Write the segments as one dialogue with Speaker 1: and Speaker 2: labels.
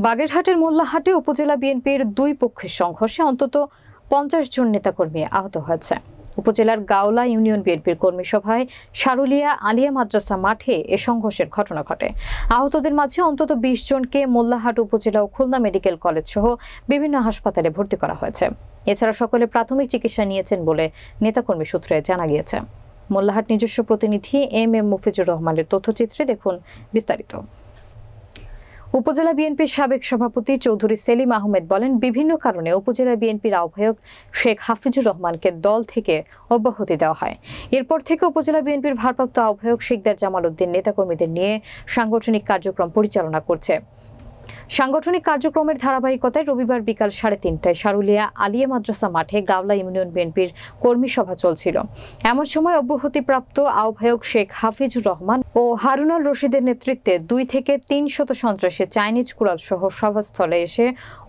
Speaker 1: বাগেরহাটের মোল্লাহাটে উপজেলা বিএনপির দুই পক্ষের সংঘর্ষে অন্তত 50 জন নেতাকর্মী আহত হয়েছে। উপজেলার গাওলা ইউনিয়ন বিএনপির কর্মী সভায় সারুলিয়া আলিয়া মাদ্রাসা মাঠে এ সংঘর্ষের ঘটনা ঘটে। আহতদের মাঝে অন্তত 20 জনকে মোল্লাহাট উপজেলা ও খুলনা মেডিকেল কলেজ সহ বিভিন্ন হাসপাতালে ভর্তি করা হয়েছে। এছাড়া সকলে প্রাথমিক চিকিৎসা নিয়েছেন বলে নেতাকর্মী সূত্রে জানা গিয়েছে। মোল্লাহাট নিজস্ব প্রতিনিধি এম মুফিজুর রহমানের তথ্যচিত্রে দেখুন বিস্তারিত। উপজেলা বিএনপির সাবেক সভাপতি চৌধুরী সেলিম আহমেদ বলেন, বিভিন্ন কারণে উপজেলা বিএনপির আহ্বায়ক শেখ হাফিজুর রহমানকে দল থেকে অব্যাহতি দেওয়া হয়। এরপর থেকে উপজেলা বিএনপির ভারপ্রাপ্ত আহ্বায়ক শিকদার জামাল উদ্দিন নেতাকর্মীদের নিয়ে সাংগঠনিক কার্যক্রম পরিচালনা করছে। সাংগঠনিক কার্যক্রমের ধারাবাহিকতায় রবিবার বিকাল 3:30টায় সারুলিয়া আলিয়া মাদ্রাসা মাঠে গাওলা ইউনিয়ন বিএনপির কর্মী সভা চলছিল। এমন সময় অব্যাহতিপ্রাপ্ত আহ্বায়ক শেখ হাফিজুর রহমান ও হারুনুল রশিদের নেতৃত্বে 2 থেকে 300 সন্ত্রাসী চাইনিজ কুড়াল সহ সভাস্থলে এসে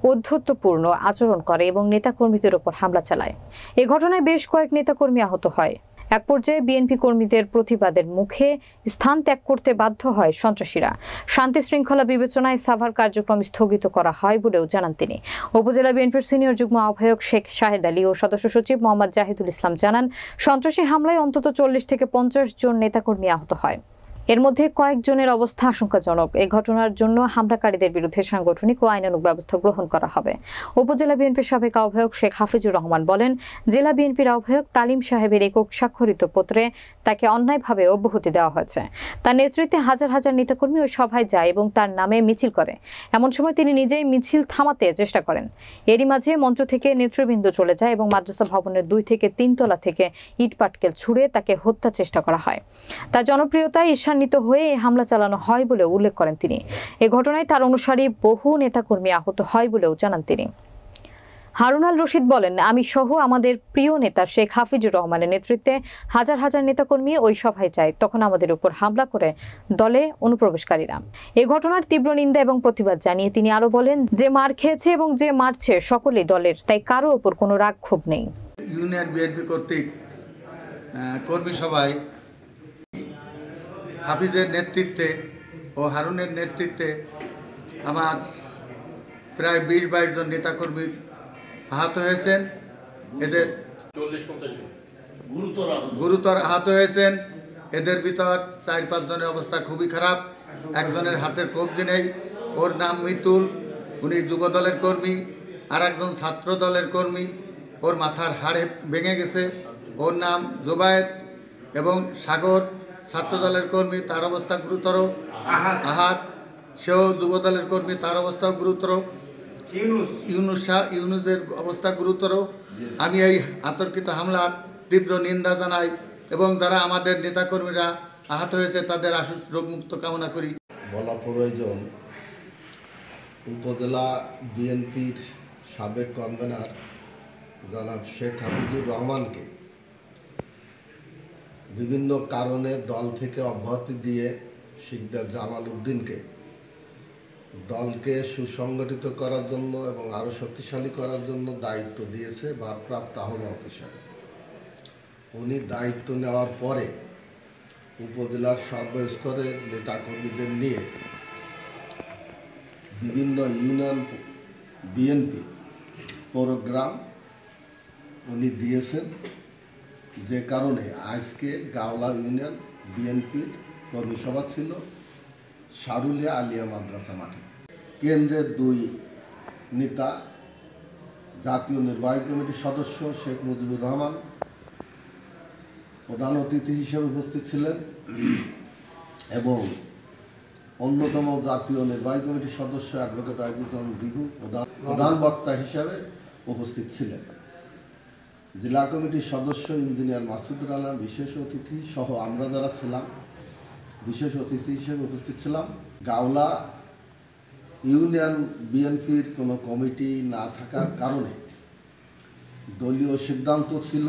Speaker 1: ঔদ্ধত্যপূর্ণ আচরণ করে এবং নেতাকর্মীদের উপর হামলা চালায়। এ ঘটনায় বেশ কয়েক নেতাকর্মী আহত হয়। এক পর্যায়ে বিএনপি কর্মীদের প্রতিবাদের মুখে স্থান ত্যাগ করতে বাধ্য হয় সন্ত্রাসীরা। শান্তি শৃঙ্খলা বিবেচনায় সাভার কার্যক্রম স্থগিত করা হয় বলেও জানান তিনি। উপজেলা বিএনপির সিনিয়র যুগ্ম আহ্বায়ক শেখ শাহেদ আলী ও সদস্য সচিব মোহাম্মদ জাহিদুল ইসলাম জানান, সন্ত্রাসী হামলায় অন্তত 40 থেকে 50 জন নেতাকর্মী আহত হয়। এর মধ্যে কয়েকজনের অবস্থা আশঙ্কাজনক। এই ঘটনার জন্য হামলাকারীদের বিরুদ্ধে সাংগঠনিক ও আইনানুগ ব্যবস্থা গ্রহণ করা হবে। উপজেলা বিএনপির সাবেক আহ্বায়ক শেখ হাফিজুর রহমান বলেন, জেলা বিএনপির আহ্বায়ক তালিম সাহেবের একক স্বাক্ষরিত পত্রে তাকে অন্যায়ভাবে অব্যাহতি দেওয়া হয়েছে। তার নেতৃত্বে হাজার হাজার নেতাকর্মী ওই সভায় যায় এবং তার নামে মিছিল করে। এমন সময় তিনি নিজেই মিছিল থামাতে চেষ্টা করেন। এরই মাঝে মঞ্চ থেকে নেতৃবৃন্দ চলে যায় এবং মাদ্রাসা ভবনের 2 থেকে 3 তলা থেকে ইট পাটকেল ছুড়ে তাকে হত্যার চেষ্টা করা হয়। তার জনপ্রিয়তায় ঈর্ষান্বিত হয়ে এই হামলা চালানো হয় বলে উল্লেখ করেন তিনি। এ ঘটনায় তার অনুসারী বহু নেতাকর্মী আহত হয় বলেও জানান তিনি। হারুনুল রশিদ বলেন, আমি সহ আমাদের প্রিয় নেতা শেখ হাফিজুর রহমানের নেতৃত্বে হাজার হাজার নেতাকর্মী ওই সভায় যায়। তখন আমাদের উপর হামলা করে দলে অনুপ্রবেশকারীরা। এ ঘটনার তীব্র নিন্দা এবং প্রতিবাদ জানিয়ে তিনি আরো বলেন, যে মার খেয়েছে এবং যে মারছে সকলেই দলের, তাই কারো উপর কোনো রাগ ক্ষোভ নেই।
Speaker 2: ইউনিয়ন বিএনপি কর্তৃক কর্মী সভায় হাফিজের নেতৃত্বে ও হারুনের নেতৃত্বে আমার প্রায় 20-22 জন নেতাকর্মী আহত হয়েছেন। এদের গুরুতর আহত হয়েছেন। এদের ভিতর 4-5 জনের অবস্থা খুবই খারাপ। একজনের হাতের কবজি নেই, ওর নাম মিতুল, উনি যুব দলের কর্মী। আর একজন ছাত্র দলের কর্মী, ওর মাথার হাড়ে ভেঙে গেছে, ওর নাম জোবায়েদ। এবং সাগর ছাত্র দলের কর্মী, তার অবস্থা গুরুতর। আহাত, সেও যুব দলের কর্মী, তার অবস্থাও গুরুতর। ইউনুসের অবস্থা গুরুতর। আমি এই আতর্কিত হামলার তীব্র নিন্দা জানাই এবং যারা আমাদের নেতাকর্মীরা আহত হয়েছে তাদের আশু রোগমুক্ত কামনা করি।
Speaker 3: বলা প্রয়োজন, উপজেলা বিএনপির সাবেক কনভেনার জনাব শেখ হাফিজুর রহমানকে বিভিন্ন কারণে দল থেকে অব্যাহতি দিয়ে শিকদার জামাল উদ্দিনকে দলকে সুসংগঠিত করার জন্য এবং আরও শক্তিশালী করার জন্য দায়িত্ব দিয়েছে ভারপ্রাপ্ত আহ্বায়ক হিসাবে। উনি দায়িত্ব নেওয়ার পরে উপজেলার সর্বস্তরের নেতাকর্মীদের নিয়ে বিভিন্ন ইউনিয়ন বিএনপি প্রোগ্রাম উনি দিয়েছেন, যে কারণে আজকে গাওলা ইউনিয়ন বিএনপির কর্মী সভা ছিল সারুলিয়া আলিয়া মাদ্রাসা মাঠে। কেন্দ্রের 2 নেতা, জাতীয় নির্বাহী কমিটির সদস্য শেখ মুজিবুর রহমান প্রধান অতিথি হিসেবে উপস্থিত ছিলেন এবং অন্যতম জাতীয় নির্বাহী কমিটির সদস্য অ্যাডভোকেট আইবুল দিবু প্রধান বক্তা হিসাবে উপস্থিত ছিলেন। জেলা কমিটির সদস্য ইঞ্জিনিয়ার মাসুদুর আলম বিশেষ অতিথি সহ আমরা যারা ছিলাম বিশেষ অতিথি হিসেবে উপস্থিত ছিলাম। গাওলা ইউনিয়ন বিএনপির কোনো কমিটি না থাকার কারণে দলীয় সিদ্ধান্ত ছিল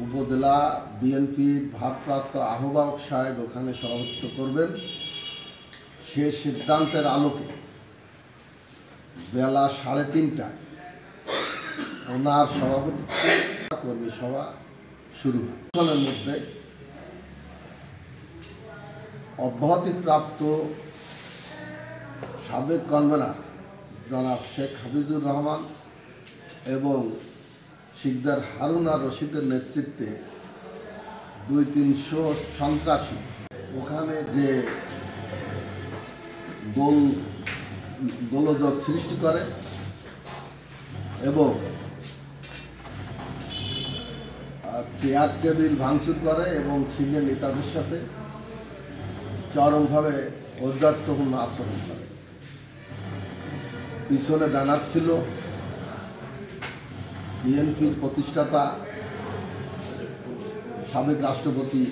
Speaker 3: উপজেলা বিএনপির ভারপ্রাপ্ত আহ্বায়ক সাহেব ওখানে সভাপতিত্ব করবেন। সে সিদ্ধান্তের আলোকে বেলা 3:30টায় ওনার সভাপতিত্বে কর্মী সভা শুরু হয়। ফলের মধ্যে অব্যাহতিপ্রাপ্ত সাবেক কনভেনার জনাব শেখ হাফিজুর রহমান এবং শিকদার হারুন আর রশিদের নেতৃত্বে 200-300 সন্ত্রাসী ওখানে যে গোলযোগ সৃষ্টি করে এবং চেয়ার টেবিল ভাঙচুর করে এবং সিনিয়র নেতাদের সাথে চরমভাবে ঔদ্ধত্যপূর্ণ আচরণ করে। পিছনে ব্যানার ছিল বিএনপির প্রতিষ্ঠাতা সাবেক রাষ্ট্রপতি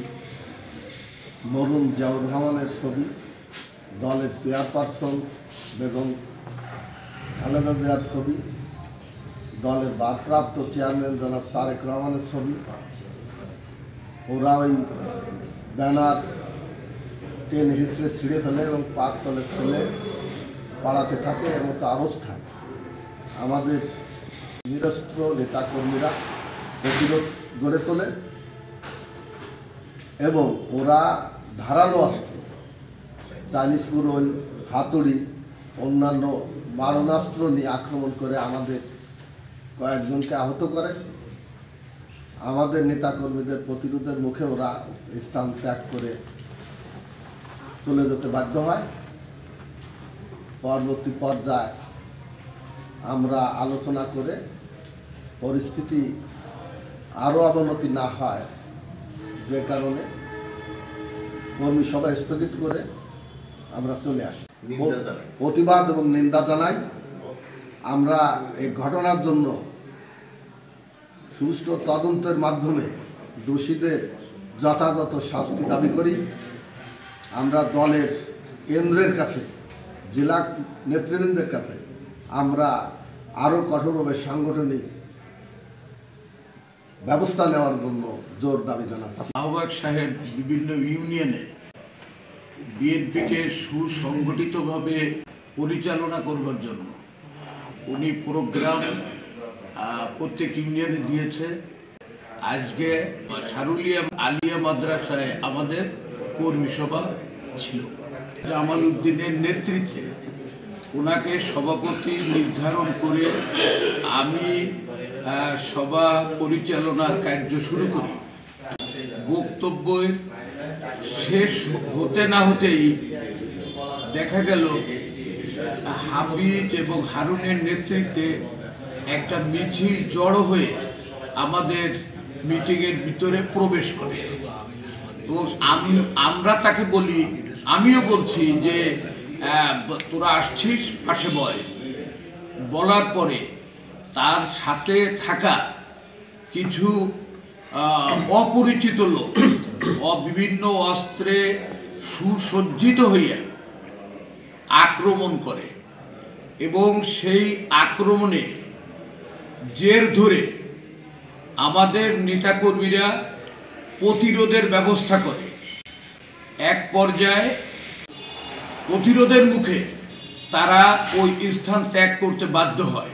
Speaker 3: মরহুম জিয়াউর রহমানের ছবি, দলের চেয়ারপারসন বেগম খালেদা জিয়ার ছবি, দলের ভারপ্রাপ্ত চেয়ারম্যান জনাব তারেক রহমানের ছবি। ওরা ওই ব্যানার টেনে হিসড়ে ছিঁড়ে ফেলে এবং পাক তলে ফেলে পাড়াতে থাকে। এর মতো অবস্থায় আমাদের নিরস্ত্র নেতাকর্মীরা প্রতিরোধ গড়ে তোলে এবং ওরা ধারালো অস্ত্র, চাইনিজ কুড়োল, হাতুড়ি, অন্যান্য মারণাস্ত্র নিয়ে আক্রমণ করে আমাদের কয়েকজনকে আহত করে। আমাদের নেতাকর্মীদের প্রতিরোধের মুখে ওরা স্থান ত্যাগ করে চলে যেতে বাধ্য হয়। পরবর্তী পর্যায়ে আমরা আলোচনা করে পরিস্থিতি আরও অবনতি না হয় যে কারণে কর্মী সভা স্থগিত করে আমরা চলে আসি। প্রতিবাদ এবং নিন্দা জানাই। আমরা এই ঘটনার জন্য সুষ্ঠু তদন্তের মাধ্যমে দোষীদের যথাযথ শাস্তি দাবি করি। আমরা দলের কেন্দ্রের কাছে, জেলা নেতৃবৃন্দের কাছে আমরা আরও কঠোরভাবে সাংগঠনিক ব্যবস্থা নেওয়ার জন্য জোর দাবি জানাচ্ছি।
Speaker 4: আহ্বায়ক সাহেব বিভিন্ন ইউনিয়নে বিএনপিকে সুসংগঠিতভাবে পরিচালনা করবার জন্য উনি প্রোগ্রাম প্রত্যেক ইউনিয়নে দিয়েছে। আজকে শারুলিয়া আলিয়া মাদ্রাসায় আমাদের কর্মী সভা ছিল। জামাল উদ্দিনের নেতৃত্বে ওনাকে সভাপতি নির্ধারণ করে আমি সভা পরিচালনার কার্য শুরু করি। বক্তব্যের শেষ হতে না হতেই দেখা গেল হাফিজ এবং হারুনের নেতৃত্বে একটা মিছিল জড়ো হয়ে আমাদের মিটিংয়ের ভিতরে প্রবেশ করে এবং আমরা তাকে বলি, আমিও বলছি যে তোরা আসছিস পাশে বয়। বলার পরে তার সাথে থাকা কিছু অপরিচিত লোক বিভিন্ন অস্ত্রে সুসজ্জিত হইয়া আক্রমণ করে এবং সেই আক্রমণে জের ধরে আমাদের নেতাকর্মীরা প্রতিরোধের ব্যবস্থা করে। এক পর্যায়ে প্রতিরোধের মুখে তারা ওই স্থান ত্যাগ করতে বাধ্য হয়।